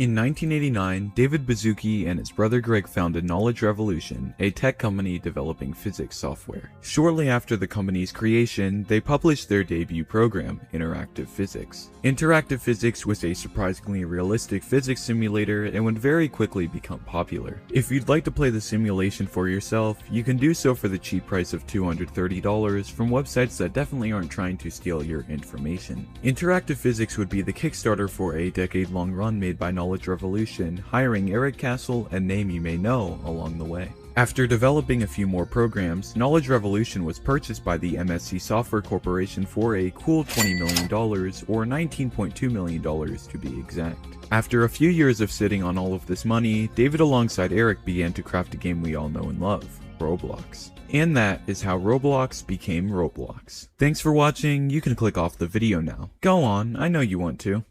In 1989, David Baszucki and his brother Greg founded Knowledge Revolution, a tech company developing physics software. Shortly after the company's creation, they published their debut program, Interactive Physics. Interactive Physics was a surprisingly realistic physics simulator and would very quickly become popular. If you'd like to play the simulation for yourself, you can do so for the cheap price of $230 from websites that definitely aren't trying to steal your information. Interactive Physics would be the Kickstarter for a decade-long run made by Knowledge Revolution, hiring Eric Castle, a name you may know, along the way. After developing a few more programs, Knowledge Revolution was purchased by the MSC Software Corporation for a cool $20 million, or $19.2 million to be exact. After a few years of sitting on all of this money, David alongside Eric began to craft a game we all know and love, Roblox. And that is how Roblox became Roblox. Thanks for watching, you can click off the video now. Go on, I know you want to.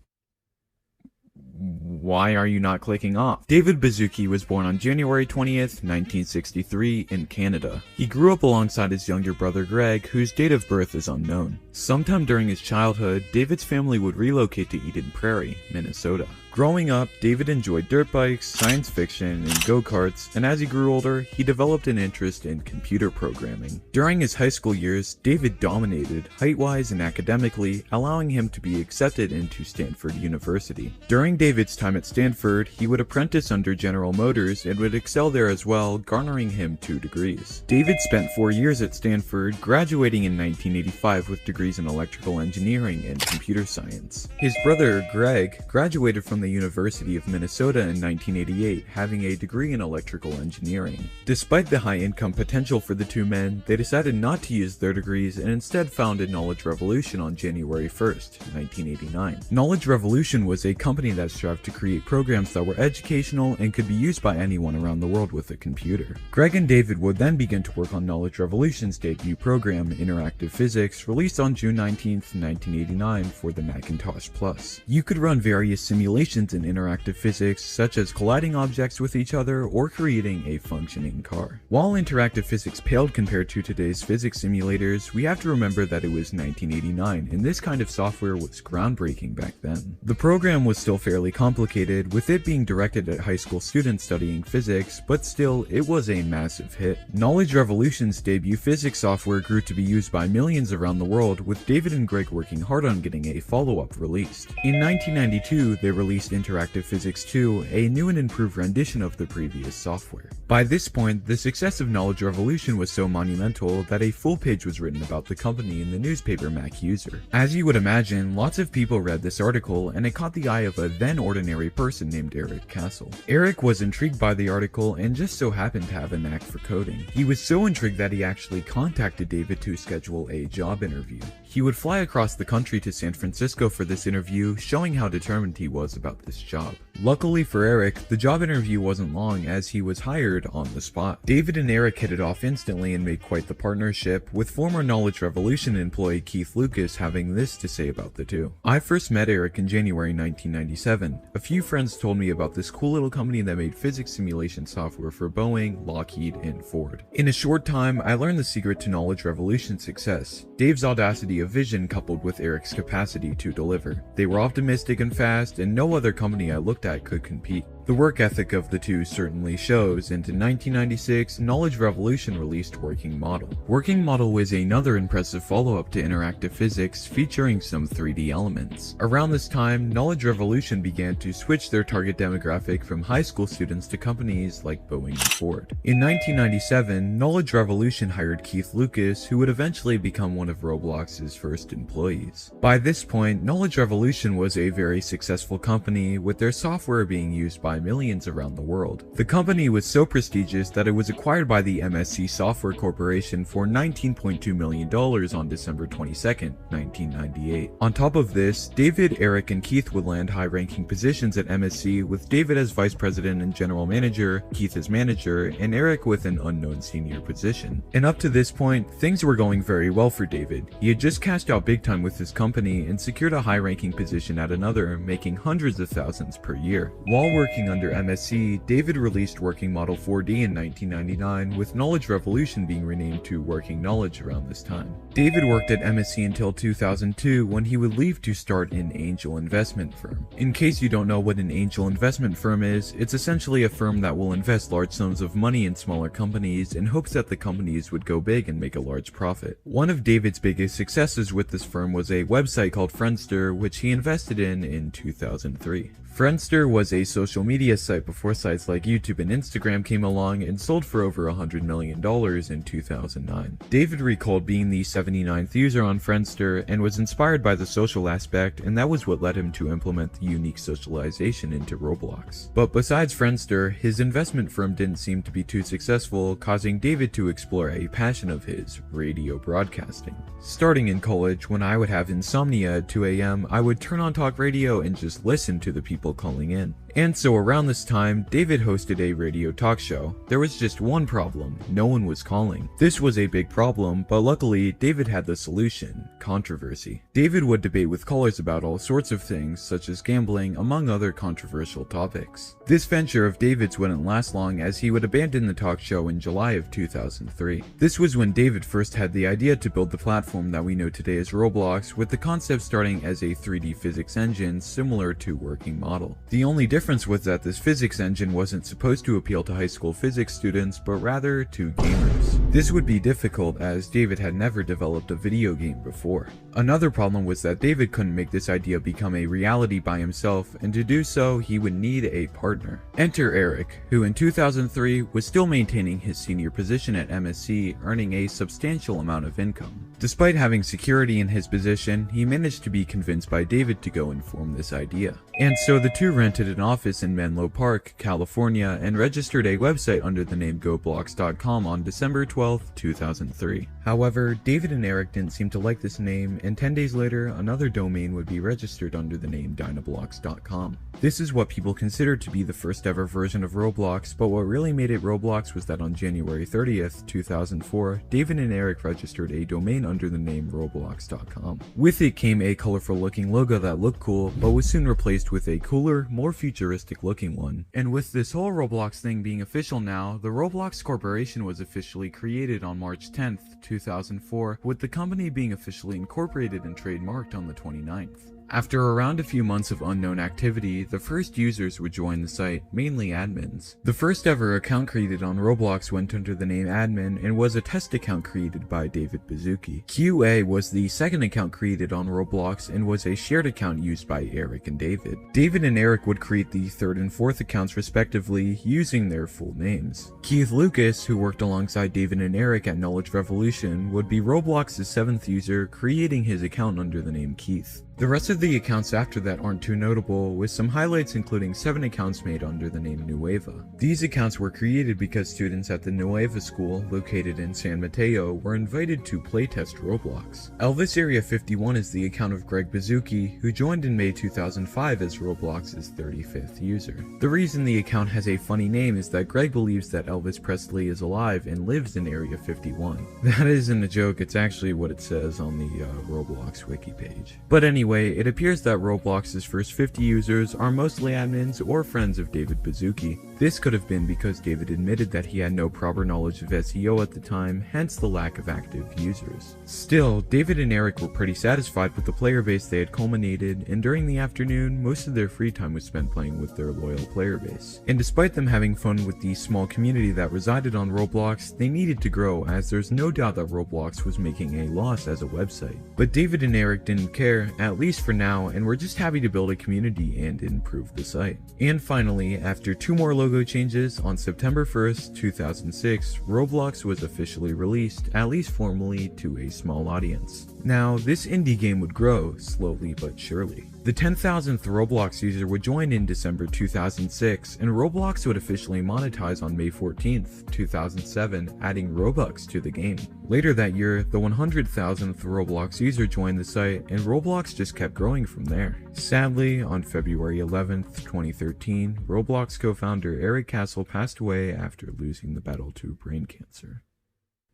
Why are you not clicking off? David Baszucki was born on January 20th, 1963 in Canada. He grew up alongside his younger brother Greg, whose date of birth is unknown. Sometime during his childhood, David's family would relocate to Eden Prairie, Minnesota. Growing up, David enjoyed dirt bikes, science fiction, and go-karts, and as he grew older, he developed an interest in computer programming. During his high school years, David dominated, height-wise and academically, allowing him to be accepted into Stanford University. During David's time at Stanford, he would apprentice under General Motors and would excel there as well, garnering him 2 degrees. David spent 4 years at Stanford, graduating in 1985 with degrees in electrical engineering and computer science. His brother, Greg, graduated from the University of Minnesota in 1988, having a degree in electrical engineering. Despite the high income potential for the two men, they decided not to use their degrees and instead founded Knowledge Revolution on January 1st, 1989. Knowledge Revolution was a company that strived to create programs that were educational and could be used by anyone around the world with a computer. Greg and David would then begin to work on Knowledge Revolution's debut program, Interactive Physics, released on June 19th, 1989 for the Macintosh Plus. You could run various simulations in interactive physics, such as colliding objects with each other or creating a functioning car. While interactive physics paled compared to today's physics simulators, we have to remember that it was 1989 and this kind of software was groundbreaking back then. The program was still fairly complicated, with it being directed at high school students studying physics, but still, it was a massive hit. Knowledge Revolution's debut physics software grew to be used by millions around the world, with David and Greg working hard on getting a follow-up released. In 1992, they released Interactive Physics 2, a new and improved rendition of the previous software. By this point, the success of Knowledge Revolution was so monumental that a full page was written about the company in the newspaper Mac User. As you would imagine, lots of people read this article, and it caught the eye of a then ordinary person named Eric Castle. Eric was intrigued by the article and just so happened to have a knack for coding. He was so intrigued that he actually contacted David to schedule a job interview. He would fly across the country to San Francisco for this interview, showing how determined he was about this job. Luckily for Eric, the job interview wasn't long as he was hired on the spot. David and Eric hit it off instantly and made quite the partnership, with former Knowledge Revolution employee Keith Lucas having this to say about the two. I first met Eric in January 1997. A few friends told me about this cool little company that made physics simulation software for Boeing, Lockheed, and Ford. In a short time, I learned the secret to Knowledge Revolution's success: Dave's audacity of vision coupled with Eric's capacity to deliver. They were optimistic and fast, and no other company I looked at could compete. The work ethic of the two certainly shows, and in 1996, Knowledge Revolution released Working Model. Working Model was another impressive follow-up to Interactive Physics, featuring some 3D elements. Around this time, Knowledge Revolution began to switch their target demographic from high school students to companies like Boeing and Ford. In 1997, Knowledge Revolution hired Keith Lucas, who would eventually become one of Roblox's first employees. By this point, Knowledge Revolution was a very successful company, with their software being used by millions around the world. The company was so prestigious that it was acquired by the MSC Software Corporation for $19.2 million on December 22nd, 1998. On top of this, David, Eric, and Keith would land high-ranking positions at MSC, with David as vice president and general manager, Keith as manager, and Eric with an unknown senior position. And up to this point, things were going very well for David. He had just cashed out big time with his company and secured a high-ranking position at another, making hundreds of thousands per year. While working working under MSC, David released Working Model 4D in 1999, with Knowledge Revolution being renamed to Working Knowledge around this time. David worked at MSC until 2002, when he would leave to start an angel investment firm. In case you don't know what an angel investment firm is, it's essentially a firm that will invest large sums of money in smaller companies in hopes that the companies would go big and make a large profit. One of David's biggest successes with this firm was a website called Friendster, which he invested in 2003. Friendster was a social media site before sites like YouTube and Instagram came along and sold for over $100 million in 2009. David recalled being the 79th user on Friendster and was inspired by the social aspect, and that was what led him to implement the unique socialization into Roblox. But besides Friendster, his investment firm didn't seem to be too successful, causing David to explore a passion of his, radio broadcasting. Starting in college, when I would have insomnia at 2 a.m., I would turn on talk radio and just listen to the people calling in. And so around this time, David hosted a radio talk show. There was just one problem: no one was calling. This was a big problem, but luckily, David had the solution: controversy. David would debate with callers about all sorts of things, such as gambling, among other controversial topics. This venture of David's wouldn't last long, as he would abandon the talk show in July of 2003. This was when David first had the idea to build the platform that we know today as Roblox, with the concept starting as a 3D physics engine similar to Working Model. The only difference was that this physics engine wasn't supposed to appeal to high school physics students, but rather to gamers. This would be difficult, as David had never developed a video game before. Another problem was that David couldn't make this idea become a reality by himself, and to do so, he would need a partner. Enter Eric, who in 2003 was still maintaining his senior position at MSC, earning a substantial amount of income. Despite having security in his position, he managed to be convinced by David to go and form this idea. And so the two rented an office in Menlo Park, California, and registered a website under the name GoBlocks.com on December 12, 2003. However, David and Eric didn't seem to like this name, and 10 days later, another domain would be registered under the name Dynablocks.com. This is what people consider to be the first ever version of Roblox, but what really made it Roblox was that on January 30th, 2004, David and Eric registered a domain under the name Roblox.com. With it came a colorful looking logo that looked cool, but was soon replaced with a cooler, more futuristic looking one. And with this whole Roblox thing being official now, the Roblox Corporation was officially created on March 10th, 2004, with the company being officially incorporated and trademarked on the 29th. After around a few months of unknown activity, the first users would join the site, mainly admins. The first ever account created on Roblox went under the name admin and was a test account created by David Baszucki. QA was the second account created on Roblox and was a shared account used by Eric and David. David and Eric would create the third and fourth accounts respectively, using their full names. Keith Lucas, who worked alongside David and Eric at Knowledge Revolution, would be Roblox's seventh user, creating his account under the name Keith. The rest of the accounts after that aren't too notable, with some highlights including 7 accounts made under the name Nueva. These accounts were created because students at the Nueva school, located in San Mateo, were invited to playtest Roblox. Elvis Area 51 is the account of Greg Baszucki, who joined in May 2005 as Roblox's 35th user. The reason the account has a funny name is that Greg believes that Elvis Presley is alive and lives in Area 51. That isn't a joke, it's actually what it says on the Roblox wiki page. But anyway, it appears that Roblox's first 50 users are mostly admins or friends of David Baszucki. This could have been because David admitted that he had no proper knowledge of SEO at the time, hence the lack of active users. Still, David and Eric were pretty satisfied with the player base they had culminated, and during the afternoon, most of their free time was spent playing with their loyal player base. And despite them having fun with the small community that resided on Roblox, they needed to grow, as there's no doubt that Roblox was making a loss as a website. But David and Eric didn't care, at least for now, and we're just happy to build a community and improve the site. And finally, after 2 more logo changes, on September 1st, 2006, Roblox was officially released, at least formally, to a small audience. Now, this indie game would grow, slowly but surely. The 10,000th Roblox user would join in December 2006, and Roblox would officially monetize on May 14th, 2007, adding Robux to the game. Later that year, the 100,000th Roblox user joined the site, and Roblox just kept growing from there. Sadly, on February 11th, 2013, Roblox co-founder Eric Castle passed away after losing the battle to brain cancer.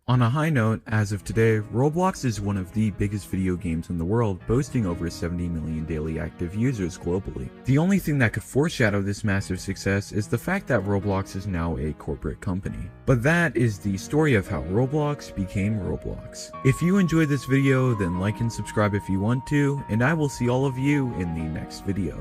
On a high note, as of today, Roblox is one of the biggest video games in the world, boasting over 70 million daily active users globally. The only thing that could foreshadow this massive success is the fact that Roblox is now a corporate company. But that is the story of how Roblox became Roblox. If you enjoyed this video, then like and subscribe if you want to, and I will see all of you in the next video.